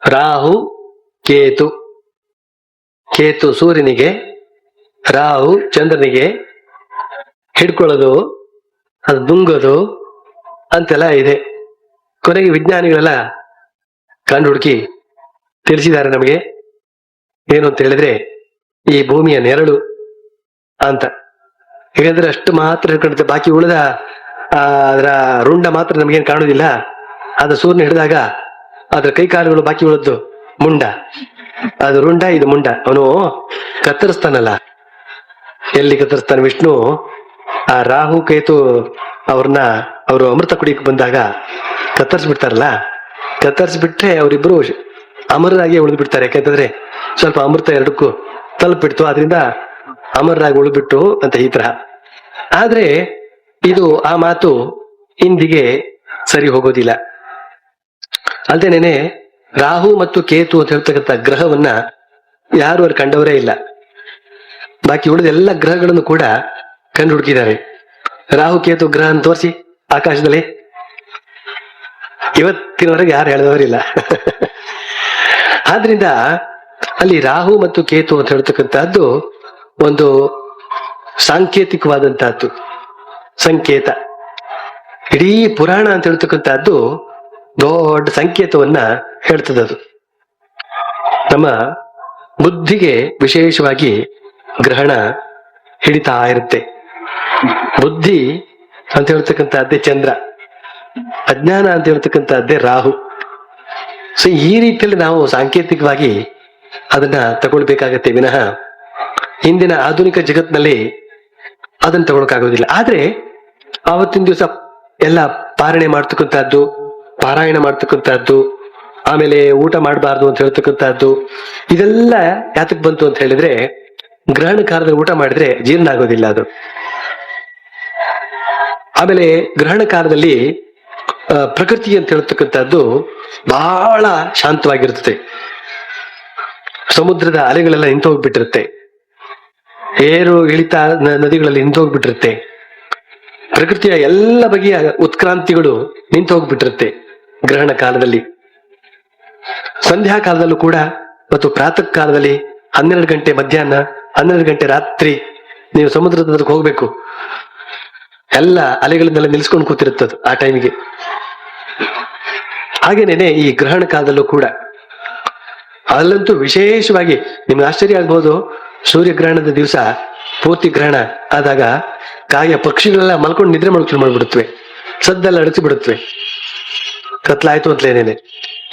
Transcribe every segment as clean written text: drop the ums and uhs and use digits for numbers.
ರಾಹು ಕೇತು. ಕೇತು ಸೂರ್ಯನಿಗೆ, ರಾಹು ಚಂದ್ರನಿಗೆ ಹಿಡ್ಕೊಳ್ಳೋದು, ಅದು ದುಂಗೋದು ಅಂತೆಲ್ಲ ಇದೆ. ಕೊನೆಗೆ ವಿಜ್ಞಾನಿಗಳೆಲ್ಲ ಕಂಡು ಹುಡುಕಿ ತಿಳಿಸಿದ್ದಾರೆ ನಮಗೆ. ಏನು ಅಂತ ಹೇಳಿದ್ರೆ ಈ ಭೂಮಿಯ ನೆರಳು ಅಂತ. ಹೇಗಂದ್ರೆ ಅಷ್ಟು ಮಾತ್ರ ಹಿಡ್ಕೊಳ್ಳುತ್ತೆ, ಬಾಕಿ ಉಳಿದ ಅದರ ರುಂಡ ಮಾತ್ರ ನಮಗೇನು ಕಾಣುವುದಿಲ್ಲ. ಅದು ಸೂರ್ಯನ ಹಿಡಿದಾಗ ಅದ್ರ ಕೈ ಕಾಲುಗಳು ಬಾಕಿ ಉಳಿದ್ದು ಮುಂಡ, ಅದು ರುಂಡ, ಇದು ಮುಂಡ. ಅವನು ಕತ್ತರಿಸ್ತಾನಲ್ಲ, ಎಲ್ಲಿ ಕತ್ತರಿಸ್ತಾನೆ ವಿಷ್ಣು ಆ ರಾಹು ಕೇತು ಅವರು ಅಮೃತ ಕುಡಿಯಕ್ಕೆ ಬಂದಾಗ ಕತ್ತರಿಸ್ಬಿಡ್ತಾರಲ್ಲ, ಕತ್ತರಿಸ್ಬಿಟ್ರೆ ಅವರಿಬ್ರು ಅಮರರಾಗಿ ಉಳಿದು ಬಿಡ್ತಾರೆ. ಯಾಕಂತಂದ್ರೆ ಸ್ವಲ್ಪ ಅಮೃತ ಎರಡಕ್ಕೂ ತಲುಪಿಡ್ತು, ಅದರಿಂದ ಅಮರರಾಗಿ ಉಳಿದ್ಬಿಟ್ಟು ಅಂತ ಈ ತರಹ. ಆದ್ರೆ ಇದು ಆ ಮಾತು ಇಂದಿಗೆ ಸರಿ ಹೋಗೋದಿಲ್ಲ. ಅಲ್ದೇನೇನೆ ರಾಹು ಮತ್ತು ಕೇತು ಅಂತ ಹೇಳ್ತಕ್ಕಂಥ ಗ್ರಹವನ್ನ ಯಾರು ಅಲ್ಲಿ ಕಂಡವರೇ ಇಲ್ಲ. ಬಾಕಿ ಉಳಿದ ಎಲ್ಲ ಗ್ರಹಗಳನ್ನು ಕೂಡ ಕಂಡು ಹುಡುಕಿದ್ದಾರೆ. ರಾಹು ಕೇತು ಗ್ರಹ ಅಂತ ತೋರಿಸಿ ಆಕಾಶದಲ್ಲಿ ಇವತ್ತಿನವರೆಗೆ ಯಾರು ಹೇಳಿದವರಿಲ್ಲ. ಆದ್ರಿಂದ ಅಲ್ಲಿ ರಾಹು ಮತ್ತು ಕೇತು ಅಂತ ಹೇಳ್ತಕ್ಕಂಥದ್ದು ಒಂದು ಸಾಂಕೇತಿಕವಾದಂತಹದ್ದು, ಸಂಕೇತ. ಇಡೀ ಪುರಾಣ ಅಂತ ಹೇಳ್ತಕ್ಕಂಥದ್ದು ದೊಡ್ಡ ಸಂಕೇತವನ್ನ ಹೇಳ್ತದದು. ನಮ್ಮ ಬುದ್ಧಿಗೆ ವಿಶೇಷವಾಗಿ ಗ್ರಹಣ ಹಿಡಿತಾ ಇರುತ್ತೆ. ಬುದ್ಧಿ ಅಂತ ಹೇಳ್ತಕ್ಕಂಥದ್ದೇ ಚಂದ್ರ, ಅಜ್ಞಾನ ಅಂತ ಹೇಳ್ತಕ್ಕಂಥದ್ದೇ ರಾಹು. ಸೊ ಈ ರೀತಿಯಲ್ಲಿ ನಾವು ಸಾಂಕೇತಿಕವಾಗಿ ಅದನ್ನ ತಗೊಳ್ಬೇಕಾಗತ್ತೆ ವಿನಃ ಹಿಂದಿನ ಆಧುನಿಕ ಜಗತ್ತಿನಲ್ಲಿ ಅದನ್ನ ತಗೊಳಕಾಗೋದಿಲ್ಲ. ಆದ್ರೆ ಆವತ್ತಿನ ದಿವಸ ಎಲ್ಲ ಪಾರಾಯಣ ಮಾಡ್ತಕ್ಕಂಥದ್ದು, ಆಮೇಲೆ ಊಟ ಮಾಡಬಾರ್ದು ಅಂತ ಹೇಳ್ತಕ್ಕಂಥದ್ದು, ಇದೆಲ್ಲ ಯಾತಕ್ ಬಂತು ಅಂತ ಹೇಳಿದ್ರೆ ಗ್ರಹಣ ಕಾಲದಲ್ಲಿ ಊಟ ಮಾಡಿದ್ರೆ ಜೀರ್ಣ ಆಗೋದಿಲ್ಲ ಅದು. ಆಮೇಲೆ ಗ್ರಹಣ ಕಾಲದಲ್ಲಿ ಪ್ರಕೃತಿ ಅಂತ ಹೇಳ್ತಕ್ಕಂಥದ್ದು ಬಹಳ ಶಾಂತವಾಗಿರ್ತದೆ. ಸಮುದ್ರದ ಅಲೆಗಳೆಲ್ಲ ನಿಂತೋಗ್ಬಿಟ್ಟಿರುತ್ತೆ, ಏರು ಇಳಿತ ನದಿಗಳಲ್ಲಿ ನಿಂತೋಗ್ಬಿಟ್ಟಿರುತ್ತೆ, ಪ್ರಕೃತಿಯ ಎಲ್ಲ ಬಗೆಯ ಉತ್ಕ್ರಾಂತಿಗಳು ನಿಂತು ಹೋಗ್ಬಿಟ್ಟಿರುತ್ತೆ ಗ್ರಹಣ ಕಾಲದಲ್ಲಿ. ಸಂಧ್ಯಾ ಕಾಲದಲ್ಲೂ ಕೂಡ ಮತ್ತು ಪ್ರಾತಃ ಕಾಲದಲ್ಲಿ 12 ಗಂಟೆ ಮಧ್ಯಾಹ್ನ, 12 ಗಂಟೆ ರಾತ್ರಿ ನೀವು ಸಮುದ್ರದ ಹೋಗ್ಬೇಕು, ಎಲ್ಲ ಅಲೆಗಳನ್ನೆಲ್ಲ ನಿಲ್ಸ್ಕೊಂಡು ಕೂತಿರುತ್ತದು ಆ ಟೈಮಿಗೆ. ಹಾಗೇನೇನೆ ಈ ಗ್ರಹಣ ಕಾಲದಲ್ಲೂ ಕೂಡ ಅಲ್ಲಂತೂ ವಿಶೇಷವಾಗಿ ನಿಮ್ಗೆ ಆಶ್ಚರ್ಯ ಆಗ್ಬೋದು. ಸೂರ್ಯಗ್ರಹಣದ ದಿವಸ ಪೂರ್ತಿ ಗ್ರಹಣ ಆದಾಗ ಕಾಯ ಪಕ್ಷಿಗಳೆಲ್ಲ ಮಲ್ಕೊಂಡು ನಿದ್ರೆ ಮಾಡ್ಬಿಡುತ್ತವೆ, ಸದ್ದೆಲ್ಲ ಅಡಚಿ ಬಿಡುತ್ತವೆ, ಕತ್ಲಾಯ್ತು ಅಂತಲೇನೇನೆ.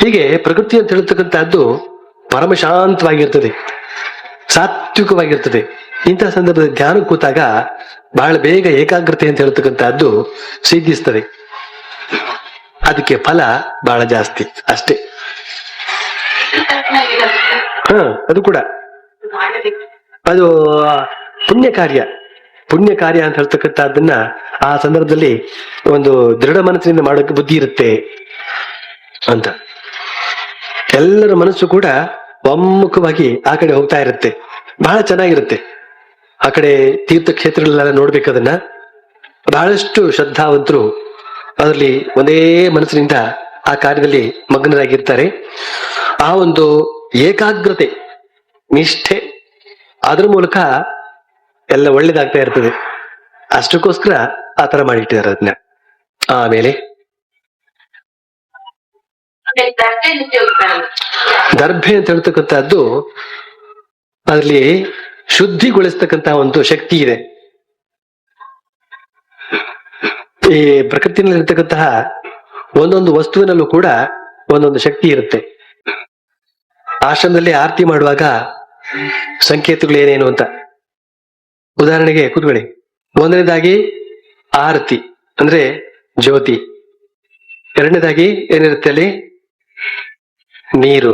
ಹೀಗೆ ಪ್ರಕೃತಿ ಅಂತ ಹೇಳ್ತಕ್ಕಂಥದ್ದು ಪರಮ ಶಾಂತವಾಗಿರ್ತದೆ, ಸಾತ್ವಿಕವಾಗಿರ್ತದೆ. ಇಂತಹ ಸಂದರ್ಭದಲ್ಲಿ ಧ್ಯಾನ ಕೂತಾಗ ಬಹಳ ಬೇಗ ಏಕಾಗ್ರತೆ ಅಂತ ಹೇಳ್ತಕ್ಕಂಥದ್ದು ಸಿದ್ಧಿಸ್ತದೆ. ಅದಕ್ಕೆ ಫಲ ಬಹಳ ಜಾಸ್ತಿ ಅಷ್ಟೇ. ಅದು ಕೂಡ ಅದು ಪುಣ್ಯ ಕಾರ್ಯ ಅಂತ ಹೇಳ್ತಕ್ಕಂಥದ್ದನ್ನ ಆ ಸಂದರ್ಭದಲ್ಲಿ ಒಂದು ದೃಢ ಮನಸ್ಸಿನಿಂದ ಮಾಡೋಕೆ ಬುದ್ಧಿ ಇರುತ್ತೆ ಅಂತ. ಎಲ್ಲರ ಮನಸ್ಸು ಕೂಡ ಒಮ್ಮುಖವಾಗಿ ಆ ಕಡೆ ಹೋಗ್ತಾ ಇರುತ್ತೆ, ಬಹಳ ಚೆನ್ನಾಗಿರುತ್ತೆ. ಆ ಕಡೆ ತೀರ್ಥಕ್ಷೇತ್ರಗಳೆಲ್ಲ ನೋಡ್ಬೇಕು, ಅದನ್ನ ಬಹಳಷ್ಟು ಶ್ರದ್ಧಾವಂತರು ಅದರಲ್ಲಿ ಒಂದೇ ಮನಸ್ಸಿನಿಂದ ಆ ಕಾರ್ಯದಲ್ಲಿ ಮಗ್ನರಾಗಿರ್ತಾರೆ. ಆ ಒಂದು ಏಕಾಗ್ರತೆ, ನಿಷ್ಠೆ, ಅದ್ರ ಮೂಲಕ ಎಲ್ಲ ಒಳ್ಳೇದಾಗ್ತಾ ಇರ್ತದೆ. ಅಷ್ಟಕ್ಕೋಸ್ಕರ ಆ ತರ ಮಾಡಿಟ್ಟಿದ್ದಾರೆ ಅದನ್ನ. ಆಮೇಲೆ ದರ್ಭೆ ಅಂತ ಹೇಳ್ತಕ್ಕಂಥದ್ದು ಅದರಲ್ಲಿ ಶುದ್ಧಿಗೊಳಿಸ್ತಕ್ಕಂತಹ ಒಂದು ಶಕ್ತಿ ಇದೆ. ಈ ಪ್ರಕೃತಿನಲ್ಲಿ ಇರ್ತಕ್ಕಂತಹ ಒಂದೊಂದು ವಸ್ತುವಿನಲ್ಲೂ ಕೂಡ ಒಂದೊಂದು ಶಕ್ತಿ ಇರುತ್ತೆ. ಆಶ್ರಮದಲ್ಲಿ ಆರತಿ ಮಾಡುವಾಗ ಸಂಕೇತಗಳು ಏನೇನು ಅಂತ ಉದಾಹರಣೆಗೆ ಕೂತ್ಕೊಳ್ಳಿ. ಒಂದನೇದಾಗಿ ಆರತಿ ಅಂದ್ರೆ ಜ್ಯೋತಿ, ಎರಡನೇದಾಗಿ ಏನಿರುತ್ತೆ ಅಲ್ಲಿ ನೀರು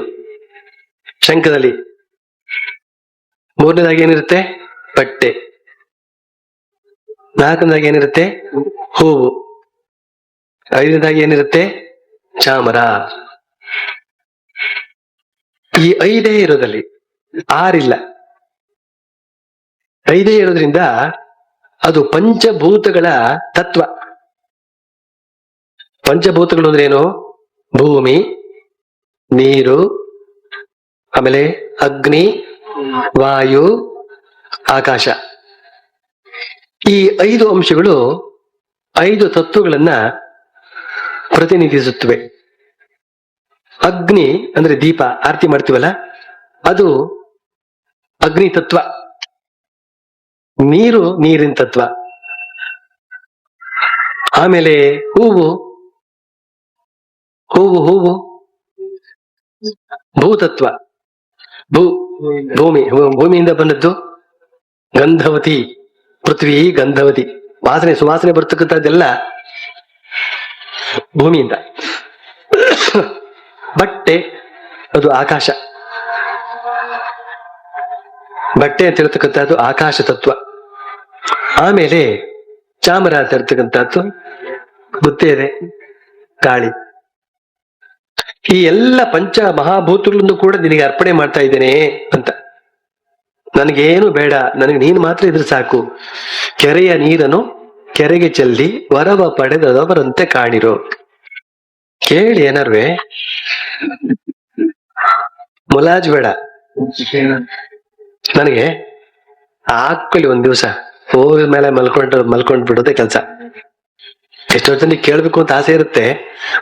ಶಂಖದಲ್ಲಿ, ಮೂರನೇದಾಗಿ ಏನಿರುತ್ತೆ ಬಟ್ಟೆ, ನಾಲ್ಕನೇದಾಗಿ ಏನಿರುತ್ತೆ ಹೂವು, ಐದನೇದಾಗಿ ಏನಿರುತ್ತೆ ಚಾಮರ. ಈ 5 ಇರೋದಲ್ಲಿ 6 ಇಲ್ಲ. 5 ಇರೋದ್ರಿಂದ ಅದು ಪಂಚಭೂತಗಳ ತತ್ವ. ಪಂಚಭೂತಗಳು ಅಂದ್ರೇನು? ಭೂಮಿ, ನೀರು, ಆಮೇಲೆ ಅಗ್ನಿ, ವಾಯು, ಆಕಾಶ. ಈ 5 ಅಂಶಗಳು 5 ತತ್ವಗಳನ್ನ ಪ್ರತಿನಿಧಿಸುತ್ತವೆ. ಅಗ್ನಿ ಅಂದ್ರೆ ದೀಪ, ಆರತಿ ಮಾಡ್ತೀವಲ್ಲ, ಅದು ಅಗ್ನಿ ತತ್ವ. ನೀರು ನೀರಿನ ತತ್ವ. ಆಮೇಲೆ ಹೂವು ಹೂವು ಹೂವು ಭೂತತ್ವ. ಭೂಮಿಯಿಂದ ಬಂದದ್ದು. ಗಂಧವತಿ, ಪೃಥ್ವಿ ಗಂಧವತಿ, ಸುವಾಸನೆ ಬರ್ತಕ್ಕಂಥದ್ದೆಲ್ಲ ಭೂಮಿಯಿಂದ. ಬಟ್ಟೆ ಅದು ಆಕಾಶ. ಬಟ್ಟೆ ಅಂತ ಹೇಳ್ತಕ್ಕಂಥದ್ದು ಆಕಾಶ ತತ್ವ. ಆಮೇಲೆ ಚಾಮರ ಅಂತ ಹೇಳ್ತಕ್ಕಂಥದ್ದು ಬುತ್ತೆ ಇದೆ, ಗಾಳಿ. ಈ ಎಲ್ಲ ಪಂಚ ಮಹಾಭೂತಗಳನ್ನು ಕೂಡ ನಿನಗೆ ಅರ್ಪಣೆ ಮಾಡ್ತಾ ಇದ್ದೇನೆ ಅಂತ. ನನಗೇನು ಬೇಡ, ನನಗೆ ನೀನು ಮಾತ್ರ ಇದ್ರೆ ಸಾಕು. ಕೆರೆಯ ನೀರನ್ನು ಕೆರೆಗೆ ಚೆಲ್ಲಿ ವರವ ಪಡೆದವರಂತೆ ಕಾಣಿರೋ. ಕೇಳಿ ಏನಾರ್ವೆ, ಮುಲಾಜ್ ಬೇಡ. ನನಗೆ ಹಾಕೊಳ್ಳಿ ಒಂದ್ ದಿವಸ, ಹೋದ ಮೇಲೆ ಮಲ್ಕೊಂಡ್ ಬಿಡೋದೇ ಕೆಲ್ಸ. ಎಷ್ಟೋ ಜನಕ್ಕೆ ಕೇಳ್ಬೇಕು ಅಂತ ಆಸೆ ಇರುತ್ತೆ,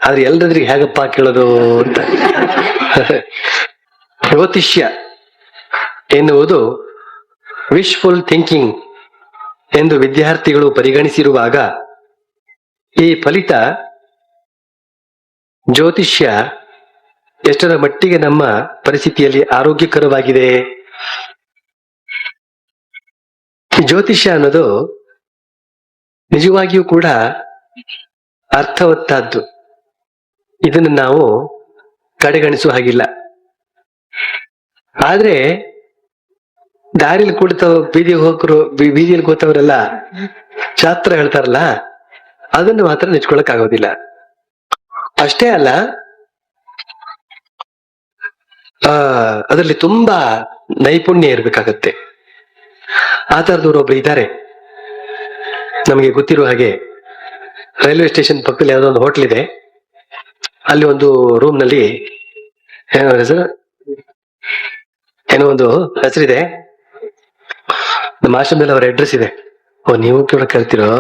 ಆದ್ರೆ ಎಲ್ಲರಿಗೂ ಹೇಗಪ್ಪ ಕೇಳೋದು ಅಂತ. ಜ್ಯೋತಿಷ್ಯ ಎನ್ನುವುದು ವಿಶ್ಫುಲ್ ಥಿಂಕಿಂಗ್ ಎಂದು ವಿದ್ಯಾರ್ಥಿಗಳು ಪರಿಗಣಿಸಿರುವಾಗ, ಈ ಫಲಿತ ಜ್ಯೋತಿಷ್ಯ ಎಷ್ಟರ ಮಟ್ಟಿಗೆ ನಮ್ಮ ಪರಿಸ್ಥಿತಿಯಲ್ಲಿ ಆರೋಗ್ಯಕರವಾಗಿದೆ. ಜ್ಯೋತಿಷ್ಯ ಅನ್ನೋದು ನಿಜವಾಗಿಯೂ ಕೂಡ ಅರ್ಥವತ್ತಾದ್ದು. ಇದನ್ನು ನಾವು ಕಡೆಗಣಿಸುವ ಹಾಗಿಲ್ಲ. ಆದ್ರೆ ದಾರಿಲಿ ಕೂಡ್ತಾವ ಬೀದಿಯಲ್ಲಿ ಕೂತವರೆಲ್ಲ ಶಾಸ್ತ್ರ ಹೇಳ್ತಾರಲ್ಲ, ಅದನ್ನು ಮಾತ್ರ ನೆಚ್ಕೊಳಕ್ ಆಗೋದಿಲ್ಲ. ಅಷ್ಟೇ ಅಲ್ಲ, ಅದರಲ್ಲಿ ತುಂಬಾ ನೈಪುಣ್ಯ ಇರ್ಬೇಕಾಗತ್ತೆ. ಆ ತರದವ್ರು ಒಬ್ರು ಇದ್ದಾರೆ ನಮಗೆ ಗೊತ್ತಿರುವ ಹಾಗೆ. ರೈಲ್ವೆ ಸ್ಟೇಷನ್ ಪಕ್ಕದಲ್ಲಿ ಯಾವುದೋ ಒಂದು ಹೋಟ್ಲ್ ಇದೆ. ಅಲ್ಲಿ ಒಂದು ರೂಮ್ ನಲ್ಲಿ ಏನೋ ಒಂದು ಹೆಸರಿದೆ, ನಮ್ಮ ಆಶ್ರಮದಲ್ಲಿ ಅವರ ಅಡ್ರೆಸ್ ಇದೆ. ಓ, ನೀವು ಕೂಡ ಕೇಳ್ತಿರೋ?